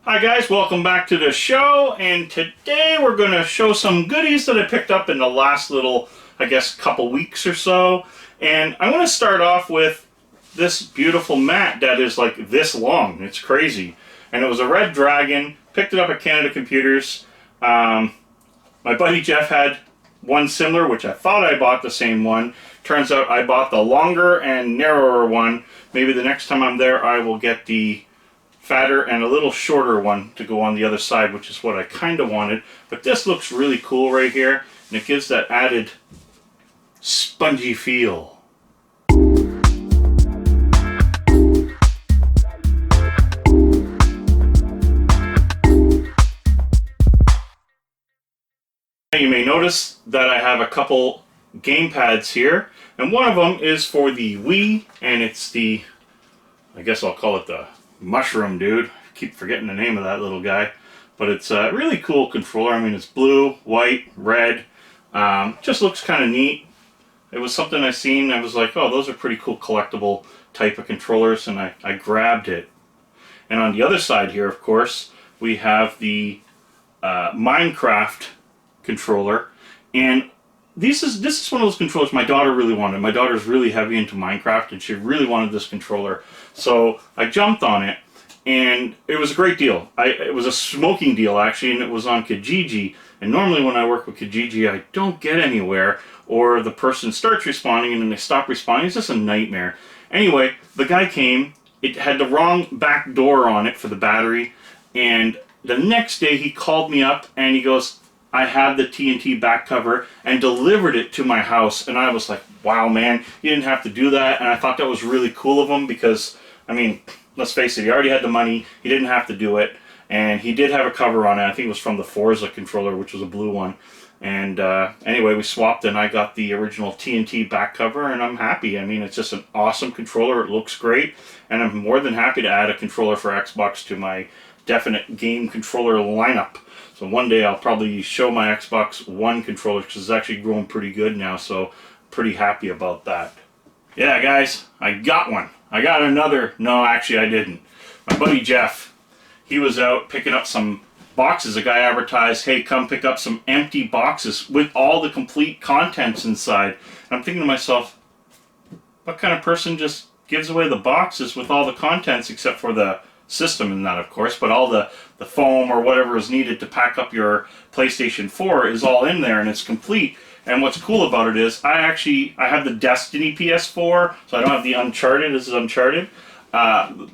Hi guys, welcome back to the show, and today we're going to show some goodies that I picked up in the last little, I guess, couple weeks or so. And I'm going to start off with this beautiful mat that is like this long. It's crazy. And it was a red dragon, picked it up at Canada Computers. My buddy Jeff had one similar, which I thought I bought the same one. Turns out I bought the longer and narrower one. Maybe the next time I'm there I will get the fatter and a little shorter one to go on the other side, which is what I kind of wanted. But this looks really cool right here, and it gives that added spongy feel. You may notice that I have a couple game pads here, and one of them is for the Wii, and it's the, I guess I'll call it the Mushroom Dude. I keep forgetting the name of that little guy, but it's a really cool controller. I mean, it's blue, white, red. Just looks kind of neat. It was something I seen. I was like, oh, those are pretty cool collectible type of controllers, and I grabbed it. And on the other side here, of course, we have the Minecraft controller, and this is one of those controllers my daughter really wanted. My daughter's really heavy into Minecraft, and she really wanted this controller. So I jumped on it, and it was a great deal. It was a smoking deal, actually, and it was on Kijiji. And normally when I work with Kijiji, I don't get anywhere, or the person starts responding and then they stop responding. It's just a nightmare. Anyway, the guy came. It had the wrong back door on it for the battery, and the next day he called me up and he goes, I have the TNT back cover, and delivered it to my house. And I was like, wow, man, you didn't have to do that. And I thought that was really cool of him because, I mean, let's face it, he already had the money. He didn't have to do it. And he did have a cover on it. I think it was from the Forza controller, which was a blue one. And anyway, we swapped, and I got the original TNT back cover, and I'm happy. I mean, it's just an awesome controller. It looks great. And I'm more than happy to add a controller for Xbox to my definite game controller lineup. So one day I'll probably show my Xbox One controller, because it's actually growing pretty good now, so pretty happy about that. Yeah, guys, I got one. I got another. No, actually I didn't. My buddy Jeff, he was out picking up some boxes. A guy advertised, hey, come pick up some empty boxes with all the complete contents inside. And I'm thinking to myself, what kind of person just gives away the boxes with all the contents except for the system and that, of course, but all the foam or whatever is needed to pack up your PlayStation 4 is all in there, and it's complete. And what's cool about it is I have the Destiny PS4, so I don't have the Uncharted. This is Uncharted, but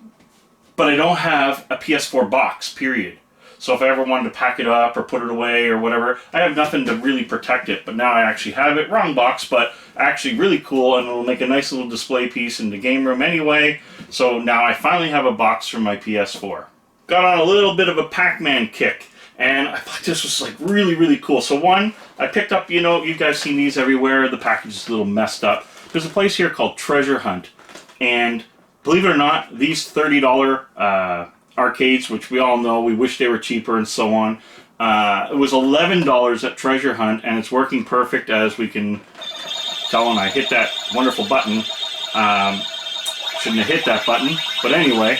I don't have a PS4 box, period. So if I ever wanted to pack it up or put it away or whatever, I have nothing to really protect it. But now I actually have it. Wrong box, but actually really cool, and it'll make a nice little display piece in the game room anyway. So now I finally have a box for my PS4. Got on a little bit of a Pac-Man kick, and I thought this was like really, really cool. So one, I picked up, you know, you guys seen these everywhere. The package is a little messed up. There's a place here called Treasure Hunt, and believe it or not, these $30 arcades, which we all know, we wish they were cheaper and so on. It was $11 at Treasure Hunt, and it's working perfect, as we can tell when I hit that wonderful button. Shouldn't have hit that button, but anyway,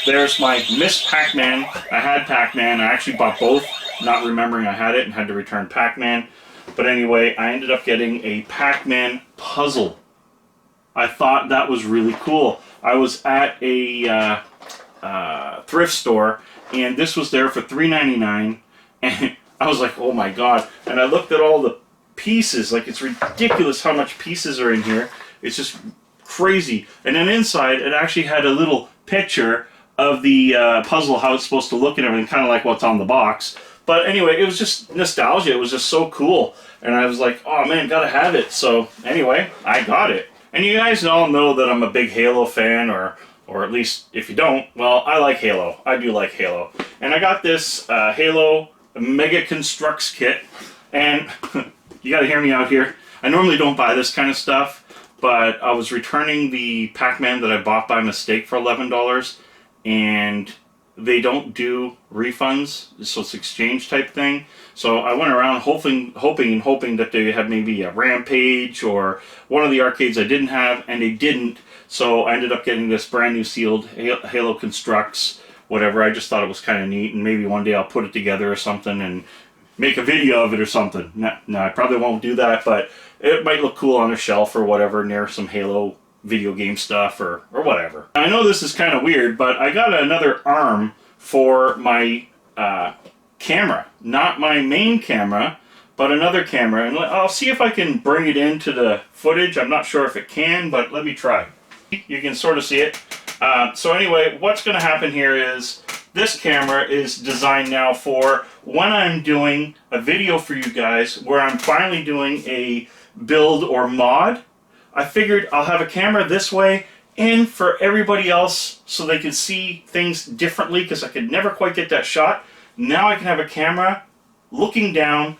there's my Miss Pac-Man. I had Pac-Man. I actually bought both, not remembering I had it, and had to return Pac-Man. But anyway, I ended up getting a Pac-Man puzzle. I thought that was really cool. I was at a thrift store, and this was there for $3.99, and I was like, oh my god. And I looked at all the pieces. Like, it's ridiculous how much pieces are in here. It's just crazy. And then inside, it actually had a little picture of the puzzle, how it's supposed to look and everything, kind of like what's on the box. But anyway, it was just nostalgia. It was just so cool, and I was like, oh man, gotta have it. So anyway, I got it. And you guys all know that I'm a big Halo fan, or at least if you don't, well, I like Halo. I do like Halo. And I got this Halo Mega Constructs kit, and you gotta hear me out here. I normally don't buy this kind of stuff, but I was returning the Pac-Man that I bought by mistake for $11, and they don't do refunds, so it's exchange type thing. So I went around hoping that they had maybe a Rampage or one of the arcades I didn't have, and they didn't. So I ended up getting this brand new sealed Halo Constructs whatever. I just thought it was kind of neat, and maybe one day I'll put it together or something and make a video of it or something. No, I probably won't do that, but it might look cool on a shelf or whatever near some Halo video game stuff or whatever. I know this is kind of weird, but I got another arm for my camera. Not my main camera, but another camera. And I'll see if I can bring it into the footage. I'm not sure if it can, but let me try. You can sort of see it. So anyway, what's going to happen here is this camera is designed now for when I'm doing a video for you guys where I'm finally doing a build or mod. I figured I'll have a camera this way and for everybody else so they could see things differently, because I could never quite get that shot. Now I can have a camera looking down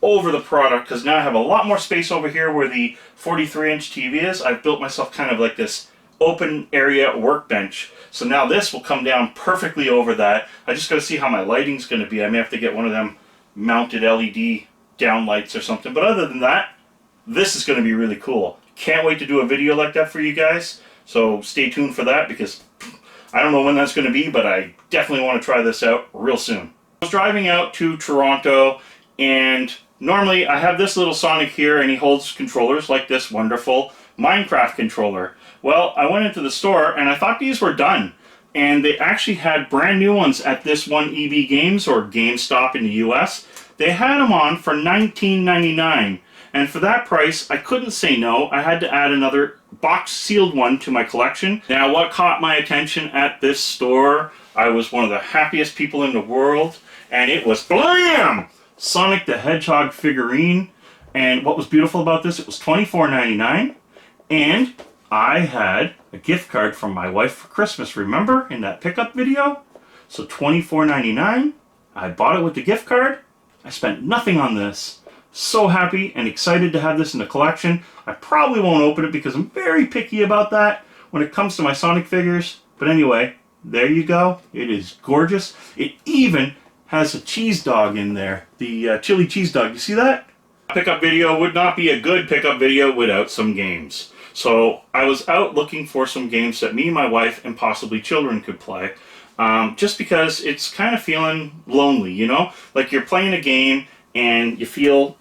over the product, because now I have a lot more space over here where the 43-inch TV is. I've built myself kind of like this open area workbench. So now this will come down perfectly over that. I just got to see how my lighting's going to be. I may have to get one of them mounted LED downlights or something. But other than that, this is going to be really cool. Can't wait to do a video like that for you guys. So stay tuned for that, because I don't know when that's going to be, but I definitely want to try this out real soon. I was driving out to Toronto, and normally I have this little Sonic here, and he holds controllers like this wonderful Minecraft controller. Well, I went into the store and I thought these were done, and they actually had brand new ones at this one EB Games, or GameStop in the US. They had them on for $19.99, and for that price I couldn't say no. I had to add another box sealed one to my collection. Now, what caught my attention at this store, I was one of the happiest people in the world, and it was BLAM! Sonic the Hedgehog figurine. And what was beautiful about this, it was $24.99, and I had a gift card from my wife for Christmas, remember, in that pickup video? So $24.99, I bought it with the gift card. I spent nothing on this. So happy and excited to have this in the collection. I probably won't open it because I'm very picky about that when it comes to my Sonic figures. But anyway, there you go. It is gorgeous. It even has a cheese dog in there. The chili cheese dog. You see that? A pickup video would not be a good pickup video without some games. So I was out looking for some games that me, my wife, and possibly children could play. Just because it's kind of feeling lonely, you know? Like you're playing a game and you feel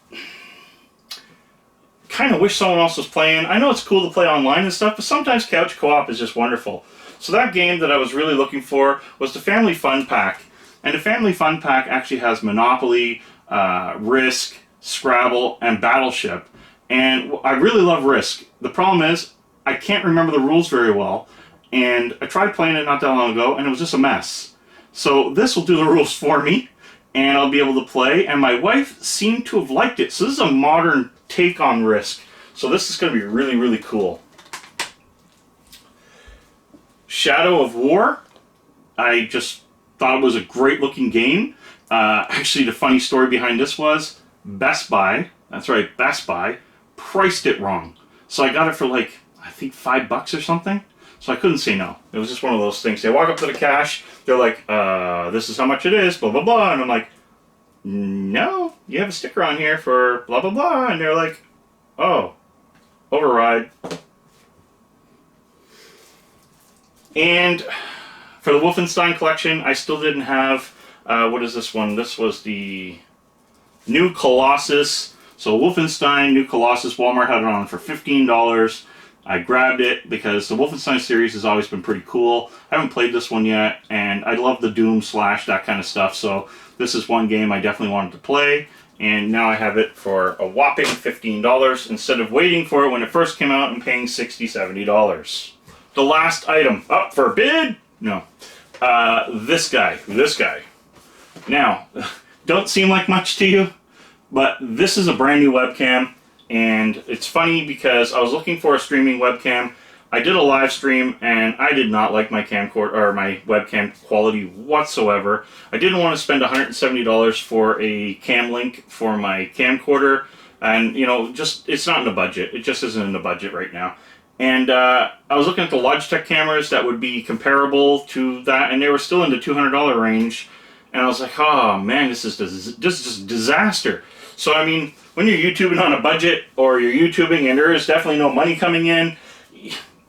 kind of wish someone else was playing. I know it's cool to play online and stuff, but sometimes couch co-op is just wonderful. So that game that I was really looking for was the Family Fun Pack. And the Family Fun Pack actually has Monopoly, Risk, Scrabble, and Battleship. And I really love Risk. The problem is, I can't remember the rules very well. And I tried playing it not that long ago, and it was just a mess. So this will do the rules for me, and I'll be able to play. And my wife seemed to have liked it. So this is a modern take on Risk. So this is going to be really, really cool. Shadow of War. I just thought it was a great looking game. Actually, the funny story behind this was Best Buy, that's right, Best Buy, priced it wrong. So I got it for like, I think $5 or something. So I couldn't say no. It was just one of those things. They walk up to the cash, they're like, this is how much it is, blah, blah, blah. And I'm like, no, you have a sticker on here for blah, blah, blah. And they're like, oh, override. And for the Wolfenstein collection, I still didn't have, what is this one? This was the New Colossus. So Wolfenstein, New Colossus, Walmart had it on for $15. I grabbed it because the Wolfenstein series has always been pretty cool. I haven't played this one yet, and I love the Doom slash, that kind of stuff. So this is one game I definitely wanted to play, and now I have it for a whopping $15 instead of waiting for it when it first came out and paying $60, $70. The last item up for bid? No. This guy. Now, don't seem like much to you, but this is a brand new webcam, and it's funny because I was looking for a streaming webcam. I did a live stream, and I did not like my camcorder or my webcam quality whatsoever. I didn't want to spend $170 for a cam link for my camcorder, and you know, just it's not in the budget. It just isn't in the budget right now. And I was looking at the Logitech cameras that would be comparable to that, and they were still in the $200 range. And I was like, oh man, this is just disaster. So I mean, when you're YouTubing on a budget, or you're YouTubing and there is definitely no money coming in,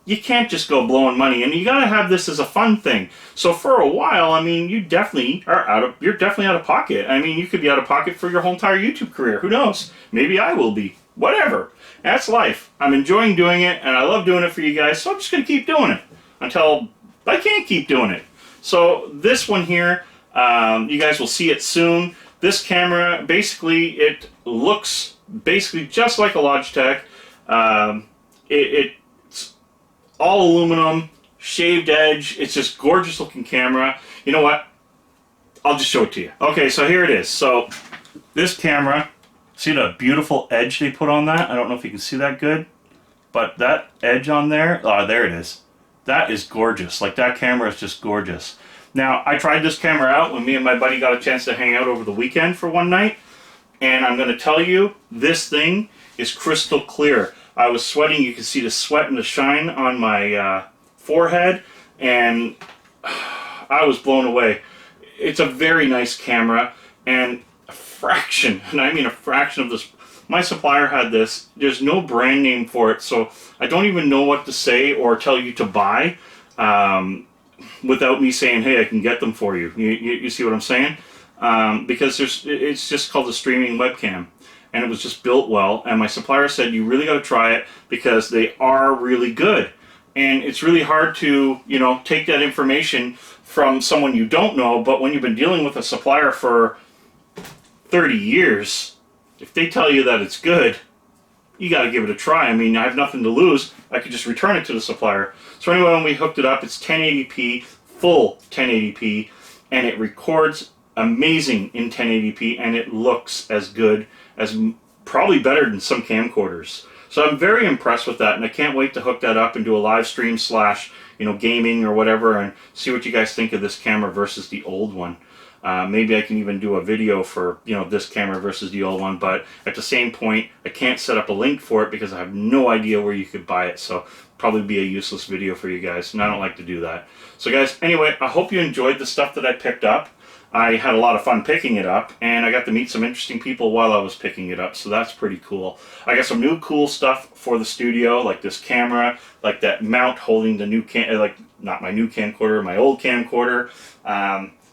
you can't just go blowing money, and you gotta have this as a fun thing. So for a while, I mean, you're definitely out of pocket. I mean, you could be out of pocket for your whole entire YouTube career. Who knows? Maybe I will be. Whatever. That's life. I'm enjoying doing it, and I love doing it for you guys, so I'm just gonna keep doing it until I can't keep doing it. So this one here, you guys will see it soon. This camera, basically, it looks basically just like a Logitech. It's all aluminum, shaved edge. It's just gorgeous looking camera. You know what? I'll just show it to you. Okay, so here it is. So this camera, see the beautiful edge they put on that? I don't know if you can see that good, but that edge on there, there it is. That is gorgeous. Like, that camera is just gorgeous. Now, I tried this camera out when me and my buddy got a chance to hang out over the weekend for one night, and I'm going to tell you, this thing is crystal clear. I was sweating. You can see the sweat and the shine on my forehead, and I was blown away. It's a very nice camera, and a fraction, and I mean a fraction of this. My supplier had this. There's no brand name for it, so I don't even know what to say or tell you to buy without me saying, hey, I can get them for you. You see what I'm saying? Because it's just called a streaming webcam, and it was just built well, and my supplier said, you really got to try it because they are really good. And it's really hard to, you know, take that information from someone you don't know, but when you've been dealing with a supplier for 30 years, if they tell you that it's good, you got to give it a try. I mean, I have nothing to lose. I could just return it to the supplier. So anyway, when we hooked it up, it's 1080p, full 1080p, and it records amazing in 1080p, and it looks as good as, probably better than some camcorders. So I'm very impressed with that, and I can't wait to hook that up and do a live stream slash, you know, gaming or whatever, and see what you guys think of this camera versus the old one. Maybe I can even do a video for, you know, this camera versus the old one, but at the same point, I can't set up a link for it because I have no idea where you could buy it, so probably be a useless video for you guys, and I don't like to do that. So guys, anyway, I hope you enjoyed the stuff that I picked up. I had a lot of fun picking it up, and I got to meet some interesting people while I was picking it up, so that's pretty cool. I got some new cool stuff for the studio, like this camera, like that mount holding the new not my new camcorder, my old camcorder.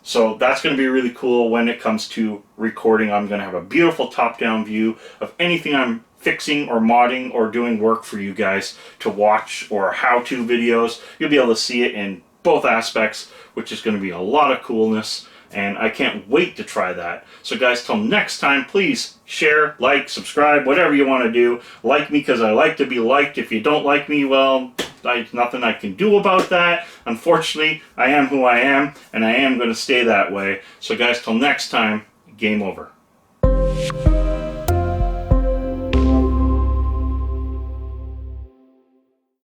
So that's going to be really cool when it comes to recording. I'm going to have a beautiful top-down view of anything I'm fixing or modding or doing work for you guys to watch, or how-to videos. You'll be able to see it in both aspects, which is going to be a lot of coolness, and I can't wait to try that. So guys, till next time, please share, like, subscribe, whatever you want to do. Like me because I like to be liked. If you don't like me, well, there's nothing I can do about that. Unfortunately, I am who I am, and I am going to stay that way. So guys, till next time, game over.